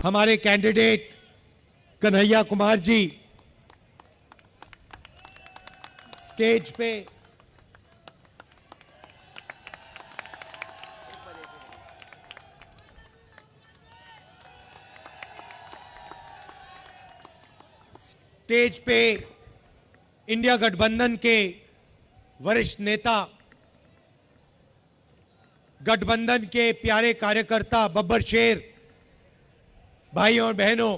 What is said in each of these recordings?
हमारे candidate Kanhaiya Kumar ji stage पे India गठबंधन के वरिष्ठ नेता, गठबंधन के प्यारे कार्यकर्ता, बब्बर शेर, भाइयों और बहनों,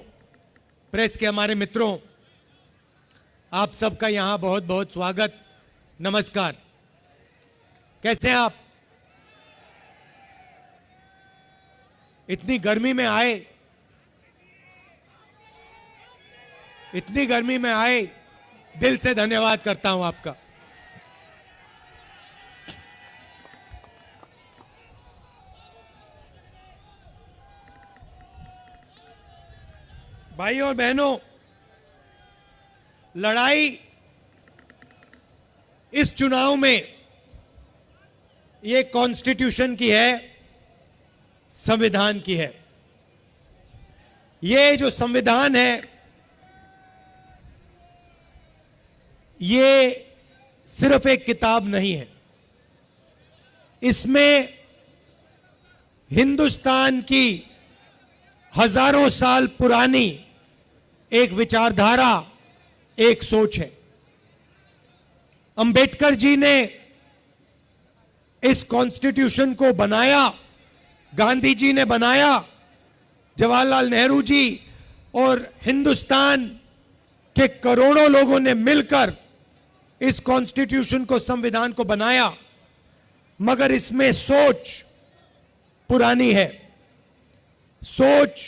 प्रेस के हमारे मित्रों, आप सबका यहां बहुत बहुत स्वागत, नमस्कार। कैसे हैं आप? इतनी गर्मी में आए, इतनी गर्मी में आए, दिल से धन्यवाद करता हूं आपका। भाइयों और बहनों, लड़ाई इस चुनाव में ये कॉन्स्टिट्यूशन की है, संविधान की है। ये जो संविधान है, ये सिर्फ एक किताब नहीं है। इसमें हिंदुस्तान की हजारों साल पुरानी एक विचारधारा, एक सोच है। अंबेडकर जी ने इस कॉन्स्टिट्यूशन को बनाया, गांधी जी ने बनाया, जवाहरलाल नेहरू जी और हिंदुस्तान के करोड़ों लोगों ने मिलकर इस कॉन्स्टिट्यूशन को, संविधान को बनाया, मगर इसमें सोच पुरानी है। सोच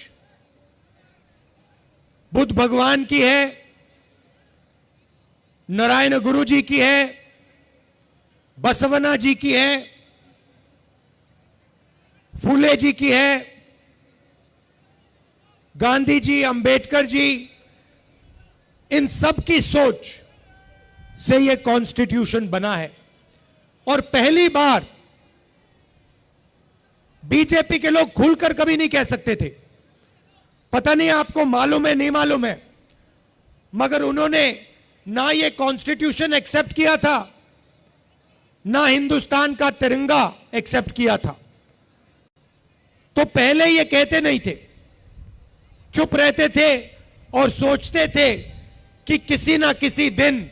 बुद्ध भगवान की है, नारायण गुरु जी की है, बसवना जी की है, फूले जी की है, गांधी जी, अंबेडकर जी, इन सब की सोच से यह कॉन्स्टिट्यूशन बना है। और पहली बार बीजेपी के लोग खुलकर कभी नहीं कह सकते थे, पता नहीं आपको मालूम है नहीं मालूम है, मगर उन्होंने ना ये कॉन्स्टिट्यूशन एक्सेप्ट किया था, ना हिंदुस्तान का तिरंगा एक्सेप्ट किया था। तो पहले ये कहते नहीं थे, चुप रहते थे और सोचते थे कि किसी ना किसी दिन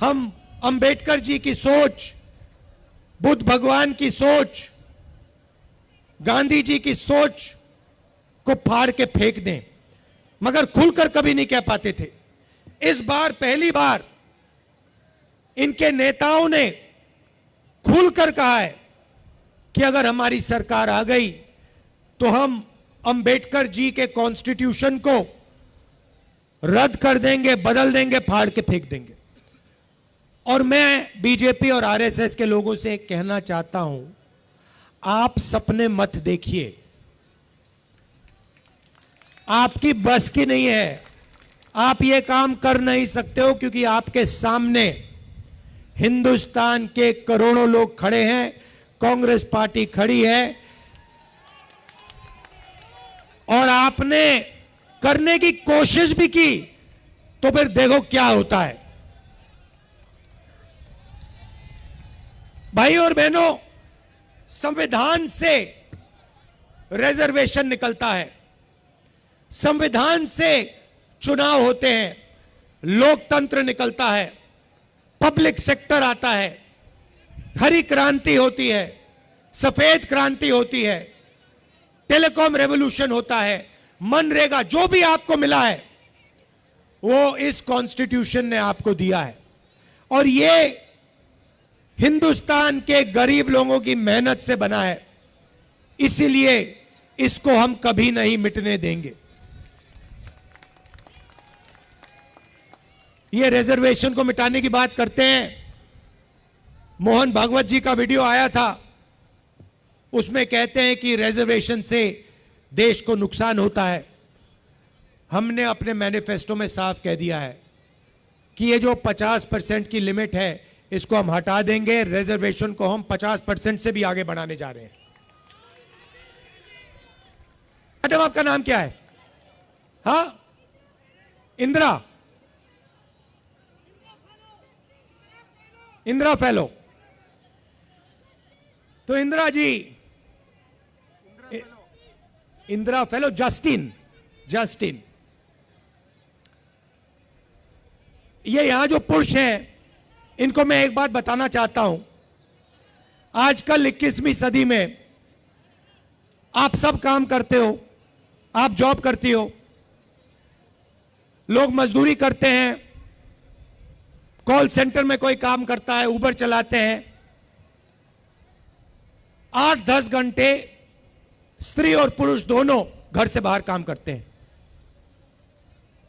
हम अंबेडकर जी की सोच, बुद्ध भगवान की सोच, गांधी जी की सोच को फाड़ के फेंक दें, मगर खुलकर कभी नहीं कह पाते थे। इस बार पहली बार इनके नेताओं ने खुलकर कहा है कि अगर हमारी सरकार आ गई तो हम अंबेडकर जी के कॉन्स्टिट्यूशन को रद्द कर देंगे, बदल देंगे, फाड़ के फेंक देंगे। और मैं बीजेपी और आरएसएस के लोगों से कहना चाहता हूं, आप सपने मत देखिए, आपकी बस की नहीं है, आप ये काम कर नहीं सकते हो, क्योंकि आपके सामने हिंदुस्तान के करोड़ों लोग खड़े हैं, कांग्रेस पार्टी खड़ी है, और आपने करने की कोशिश भी की तो फिर देखो क्या होता है। भाई और बहनों, संविधान से रिजर्वेशन निकलता है, संविधान से चुनाव होते हैं, लोकतंत्र निकलता है, पब्लिक सेक्टर आता है, हरी क्रांति होती है, सफेद क्रांति होती है, टेलीकॉम रेवोल्यूशन होता है, मनरेगा, जो भी आपको मिला है वो इस कॉन्स्टिट्यूशन ने आपको दिया है। और ये हिंदुस्तान के गरीब लोगों की मेहनत से बना है, इसीलिए इसको हम कभी नहीं मिटने देंगे। ये रिजर्वेशन को मिटाने की बात करते हैं, मोहन भागवत जी का वीडियो आया था, उसमें कहते हैं कि रिजर्वेशन से देश को नुकसान होता है। हमने अपने मैनिफेस्टो में साफ कह दिया है कि ये जो 50% की लिमिट है, इसको हम हटा देंगे, रिजर्वेशन को हम 50% से भी आगे बढ़ाने जा रहे हैं। मैडम, आपका नाम क्या है? हाँ, इंदिरा फेलो। तो इंदिरा जी, इंदिरा फेलो, जस्टिन ये यहां जो पुरुष हैं, इनको मैं एक बात बताना चाहता हूं। आजकल 21वीं सदी में आप सब काम करते हो, आप जॉब करती हो, लोग मजदूरी करते हैं, कॉल सेंटर में कोई काम करता है, उबर चलाते हैं। 8-10 घंटे स्त्री और पुरुष दोनों घर से बाहर काम करते हैं,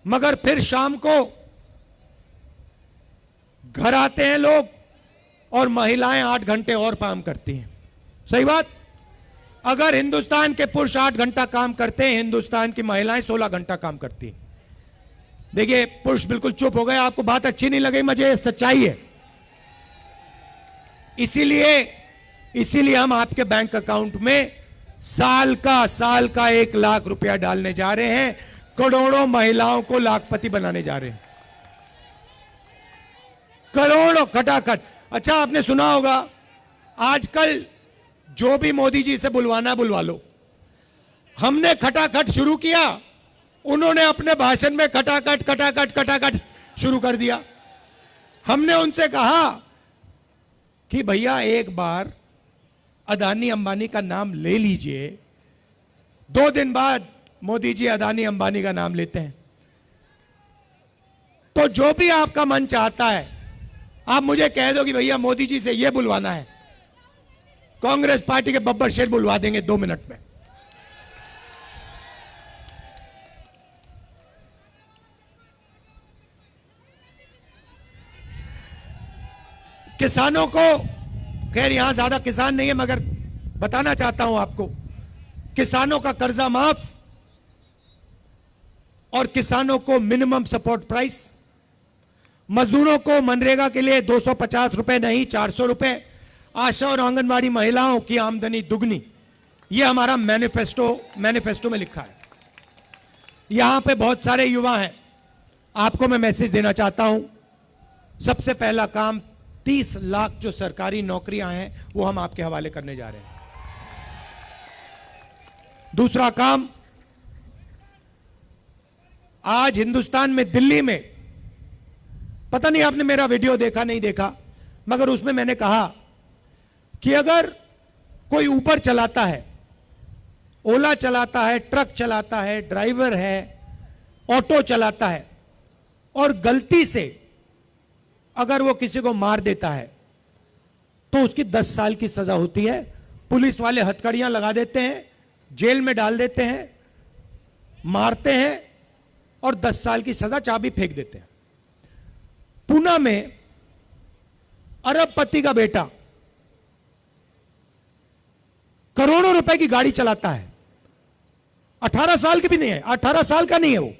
मगर फिर शाम को घर आते हैं लोग और महिलाएं 8 घंटे और काम करती हैं। सही बात? अगर हिंदुस्तान के पुरुष 8 घंटा काम करते हैं, हिंदुस्तान की महिलाएं 16 घंटा काम करती हैं। देखिए, पुरुष बिल्कुल चुप हो गए, आपको बात अच्छी नहीं लगी, मुझे सच्चाई है। इसीलिए हम आपके बैंक अकाउंट में साल का 1 लाख रुपया डालने जा रहे हैं, करोड़ों महिलाओं को लाखपति बनाने जा रहे हैं, करोड़ों खटाखट। अच्छा, आपने सुना होगा आजकल जो भी मोदी जी से बुलवाना बुलवा लो। हमने खटाखट शुरू किया, उन्होंने अपने भाषण में खटाखट शुरू कर दिया। हमने उनसे कहा कि भैया एक बार अदानी अंबानी का नाम ले लीजिए। 2 दिन बाद मोदी जी अदानी अंबानी का नाम लेते हैं। तो जो भी आपका मन चाहता है, आप मुझे कह दो कि भैया मोदी जी से यह बुलवाना है, कांग्रेस पार्टी के बब्बर शेर बुलवा देंगे 2 मिनट में। किसानों को, खैर यहां ज्यादा किसान नहीं है, मगर बताना चाहता हूं आपको, किसानों का कर्जा माफ और किसानों को मिनिमम सपोर्ट प्राइस, मजदूरों को मनरेगा के लिए 250 रुपए नहीं 400 रुपए, आशा और आंगनवाड़ी महिलाओं की आमदनी दुगनी। यह हमारा मैनिफेस्टो में लिखा है। यहां पे बहुत सारे युवा हैं, आपको मैं मैसेज देना चाहता हूं। सबसे पहला काम, 30 लाख जो सरकारी नौकरियां हैं वो हम आपके हवाले करने जा रहे हैं। दूसरा काम, आज हिंदुस्तान में, दिल्ली में, पता नहीं आपने मेरा वीडियो देखा नहीं देखा, मगर उसमें मैंने कहा कि अगर कोई ऊबर चलाता है, ओला चलाता है, ट्रक चलाता है, ड्राइवर है, ऑटो चलाता है, और गलती से अगर वो किसी को मार देता है तो उसकी 10 साल की सजा होती है। पुलिस वाले हथकड़ियां लगा देते हैं, जेल में डाल देते हैं, मारते हैं और 10 साल की सजा, चाबी फेंक देते हैं। पूना में अरबपति का बेटा करोड़ों रुपए की गाड़ी चलाता है, 18 साल की भी नहीं है, 18 साल का नहीं है वो,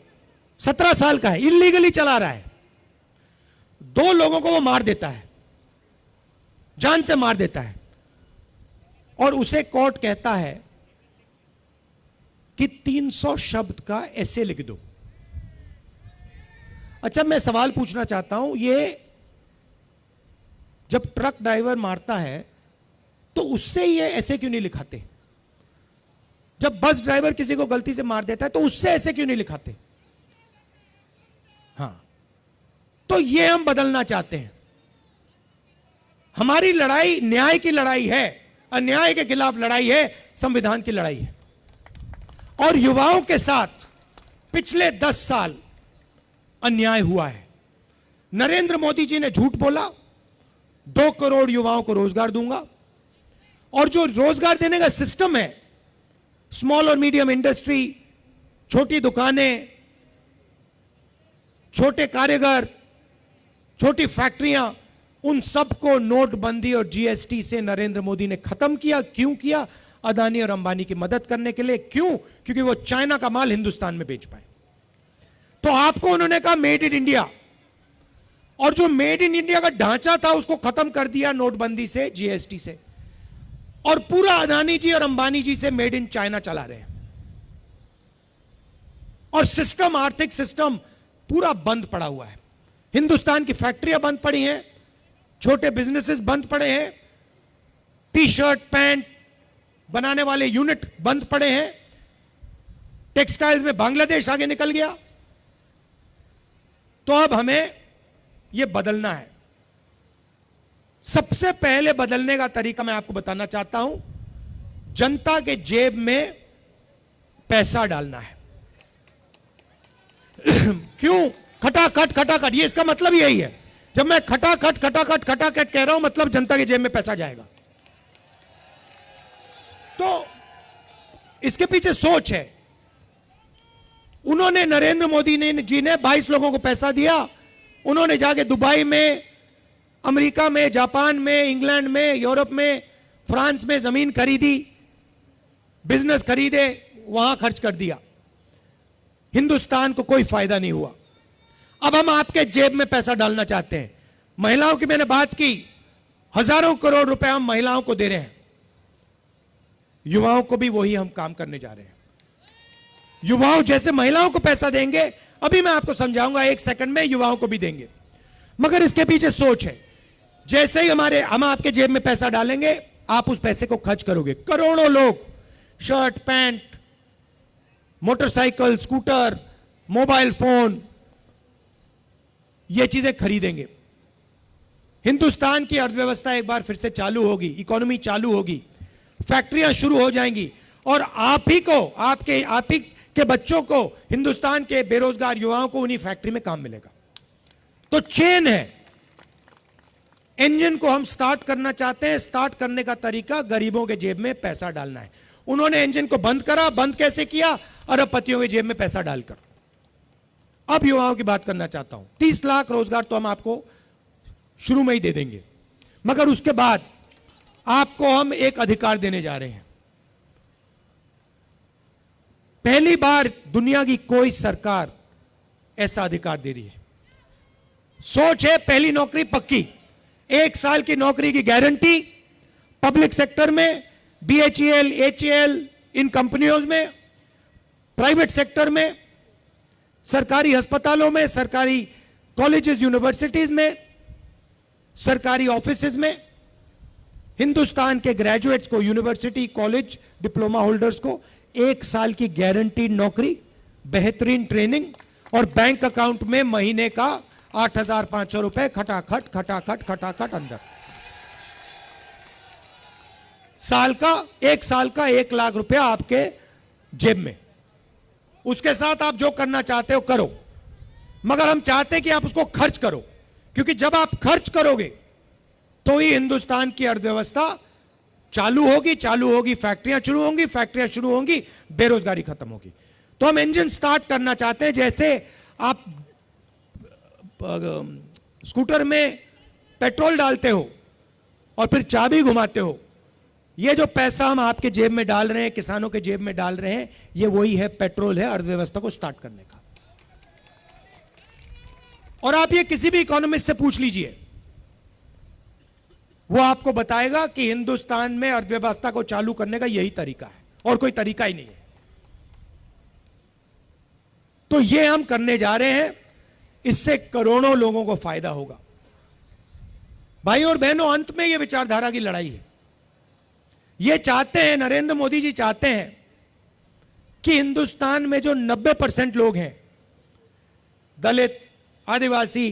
17 साल का है, इलीगली चला रहा है। 2 लोगों को वो मार देता है, जान से मार देता है, और उसे कोर्ट कहता है कि 300 शब्द का ऐसे लिख दो। अच्छा, मैं सवाल पूछना चाहता हूं, ये जब ट्रक ड्राइवर मारता है तो उससे ये ऐसे क्यों नहीं लिखाते? जब बस ड्राइवर किसी को गलती से मार देता है तो उससे ऐसे क्यों नहीं लिखाते? हां, तो ये हम बदलना चाहते हैं। हमारी लड़ाई न्याय की लड़ाई है, अन्याय के खिलाफ लड़ाई है, संविधान की लड़ाई है। और युवाओं के साथ पिछले 10 साल अन्याय हुआ है। नरेंद्र मोदी जी ने झूठ बोला, 2 करोड़ युवाओं को रोजगार दूंगा, और जो रोजगार देने का सिस्टम है, स्मॉल और मीडियम इंडस्ट्री, छोटी दुकानें, छोटे कारीगर, छोटी फैक्ट्रियां, उन सबको नोटबंदी और जीएसटी से नरेंद्र मोदी ने खत्म किया। क्यों किया? अदानी और अंबानी की मदद करने के लिए। क्यों? क्योंकि वो चाइना का माल हिंदुस्तान में बेच पाए। तो आपको उन्होंने कहा मेड इन इंडिया, और जो मेड इन इंडिया का ढांचा था उसको खत्म कर दिया नोटबंदी से, जीएसटी से, और पूरा अदानी जी और अंबानी जी से मेड इन चाइना चला रहे हैं। और सिस्टम, आर्थिक सिस्टम पूरा बंद पड़ा हुआ है। हिंदुस्तान की फैक्ट्रियां बंद पड़ी हैं, छोटे बिजनेसेस बंद पड़े हैं, टी शर्ट पैंट बनाने वाले यूनिट बंद पड़े हैं, टेक्सटाइल्स में बांग्लादेश आगे निकल गया। तो अब हमें यह बदलना है। सबसे पहले बदलने का तरीका मैं आपको बताना चाहता हूं, जनता के जेब में पैसा डालना है। क्यों? खटाखट खटाखट, ये इसका मतलब यही है। जब मैं खटाखट खटाखट खटाखट कह रहा हूं, मतलब जनता के जेब में पैसा जाएगा। तो इसके पीछे सोच है। उन्होंने, नरेंद्र मोदी जी ने 22 लोगों को पैसा दिया। उन्होंने जाके दुबई में, अमेरिका में, जापान में, इंग्लैंड में, यूरोप में, फ्रांस में जमीन खरीदी, बिजनेस खरीदे, वहां खर्च कर दिया। हिंदुस्तान को कोई फायदा नहीं हुआ। अब हम आपके जेब में पैसा डालना चाहते हैं। महिलाओं की मैंने बात की, हजारों करोड़ रुपए हम महिलाओं को दे रहे हैं। युवाओं को भी वही हम काम करने जा रहे हैं। युवाओं जैसे महिलाओं को पैसा देंगे, अभी मैं आपको समझाऊंगा, 1 सेकंड में युवाओं को भी देंगे। मगर इसके पीछे सोच है। जैसे ही हम आपके जेब में पैसा डालेंगे, आप उस पैसे को खर्च करोगे। करोड़ों लोग shirt pant, motorcycle, scooter, mobile phone, ये चीजें खरीदेंगे। हिंदुस्तान की अर्थव्यवस्था एक बार फिर से चालू होगी, इकोनॉमी चालू होगी, फैक्ट्रियां शुरू हो जाएंगी, और आप ही को, आप ही के बच्चों को, हिंदुस्तान के बेरोजगार युवाओं को उन्हीं फैक्ट्री में काम मिलेगा। तो चेन है। इंजन को हम स्टार्ट करना चाहते हैं। स्टार्ट करने का तरीका गरीबों के जेब में पैसा डालना है। उन्होंने इंजन को बंद करा। बंद कैसे किया? अरबपतियों के जेब में पैसा डालकर। अब युवाओं की बात करना चाहता हूं। 30 लाख रोजगार तो हम आपको शुरू में ही दे देंगे, मगर उसके बाद आपको हम एक अधिकार देने जा रहे हैं। पहली बार दुनिया की कोई सरकार ऐसा अधिकार दे रही है। सोच है, पहली नौकरी पक्की, 1 साल की नौकरी की गारंटी पब्लिक सेक्टर में, BHEL, HAL, इन कंपनियों में, प्राइवेट सेक्टर में, सरकारी अस्पतालों में, सरकारी कॉलेजेस यूनिवर्सिटीज में, सरकारी ऑफिसेज में। हिंदुस्तान के ग्रेजुएट्स को, यूनिवर्सिटी कॉलेज डिप्लोमा होल्डर्स को 1 साल की गारंटीड नौकरी, बेहतरीन ट्रेनिंग, और बैंक अकाउंट में महीने का 8,500 रुपए खटाखट खटाखट खटाखट अंदर। साल का, 1 साल का 1 लाख रुपया आपके जेब में। उसके साथ आप जो करना चाहते हो करो, मगर हम चाहते हैं कि आप उसको खर्च करो, क्योंकि जब आप खर्च करोगे तो ही हिंदुस्तान की अर्थव्यवस्था चालू होगी, फैक्ट्रियां शुरू होंगी, बेरोजगारी खत्म होगी। तो हम इंजन स्टार्ट करना चाहते हैं। जैसे आप स्कूटर में पेट्रोल डालते हो और फिर चाबी घुमाते हो, ये जो पैसा हम आपके जेब में डाल रहे हैं, किसानों के जेब में डाल रहे हैं, ये वही है, पेट्रोल है अर्थव्यवस्था को स्टार्ट करने का। और आप ये किसी भी इकोनॉमिस्ट से पूछ लीजिए, वो आपको बताएगा कि हिंदुस्तान में अर्थव्यवस्था को चालू करने का यही तरीका है, और कोई तरीका ही नहीं है। तो ये हम करने जा रहे हैं। इससे करोड़ों लोगों को फायदा होगा। भाई और बहनों, अंत में ये विचारधारा की लड़ाई है। ये चाहते हैं, नरेंद्र मोदी जी चाहते हैं कि हिंदुस्तान में जो 90% लोग हैं, दलित, आदिवासी,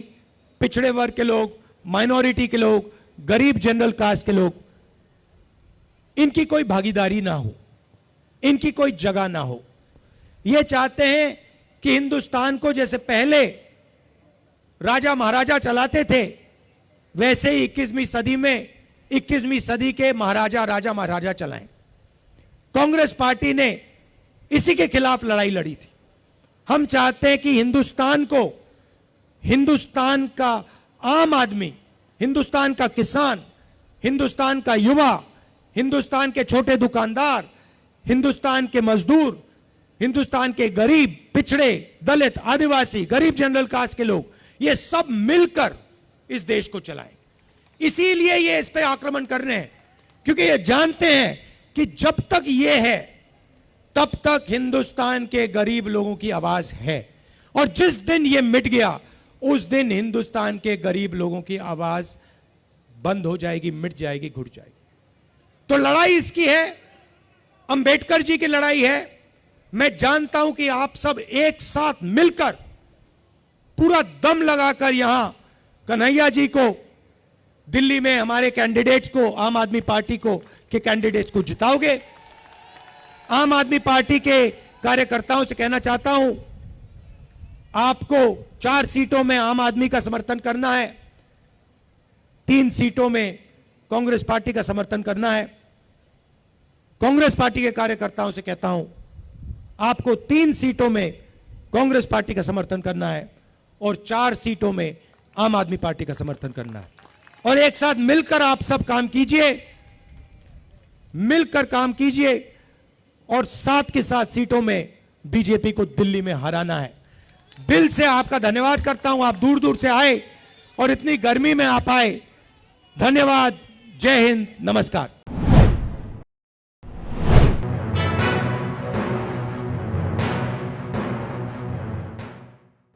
पिछड़े वर्ग के लोग, माइनॉरिटी के लोग, गरीब जनरल कास्ट के लोग, इनकी कोई भागीदारी ना हो, इनकी कोई जगह ना हो। ये चाहते हैं कि हिंदुस्तान को जैसे पहले राजा महाराजा चलाते थे, वैसे ही 21वीं सदी में 21वीं सदी के महाराजा, राजा महाराजा चलाएं। कांग्रेस पार्टी ने इसी के खिलाफ लड़ाई लड़ी थी। हम चाहते हैं कि हिंदुस्तान को, हिंदुस्तान का आम आदमी, हिंदुस्तान का किसान, हिंदुस्तान का युवा, हिंदुस्तान के छोटे दुकानदार, हिंदुस्तान के मजदूर, हिंदुस्तान के गरीब, पिछड़े, दलित, आदिवासी, गरीब जनरल कास्ट के लोग, ये सब मिलकर इस देश को चलाएं। इसीलिए ये इस पे आक्रमण कर रहे हैं, क्योंकि ये जानते हैं कि जब तक ये है, तब तक हिंदुस्तान के गरीब लोगों की आवाज है। और जिस दिन यह मिट गया, उस दिन हिंदुस्तान के गरीब लोगों की आवाज बंद हो जाएगी, मिट जाएगी, घुट जाएगी। तो लड़ाई इसकी है, अंबेडकर जी की लड़ाई है। मैं जानता हूं कि आप सब एक साथ मिलकर पूरा दम लगाकर यहां कन्हैया जी को, दिल्ली में हमारे कैंडिडेट्स को, आम आदमी पार्टी के कैंडिडेट्स को जिताओगे। आम आदमी पार्टी के कार्यकर्ताओं से कहना चाहता हूं, आपको 4 सीटों में आम आदमी का समर्थन करना है, 3 सीटों में कांग्रेस पार्टी का समर्थन करना है। कांग्रेस पार्टी के कार्यकर्ताओं से कहता हूं, आपको 3 सीटों में कांग्रेस पार्टी का समर्थन करना है और 4 सीटों में आम आदमी पार्टी का समर्थन करना है। और एक साथ मिलकर आप सब काम कीजिए, मिलकर काम कीजिए और साथ के साथ सीटों में बीजेपी को दिल्ली में हराना है। दिल से आपका धन्यवाद करता हूं, आप दूर दूर से आए और इतनी गर्मी में आप आए। धन्यवाद। जय हिंद, नमस्कार।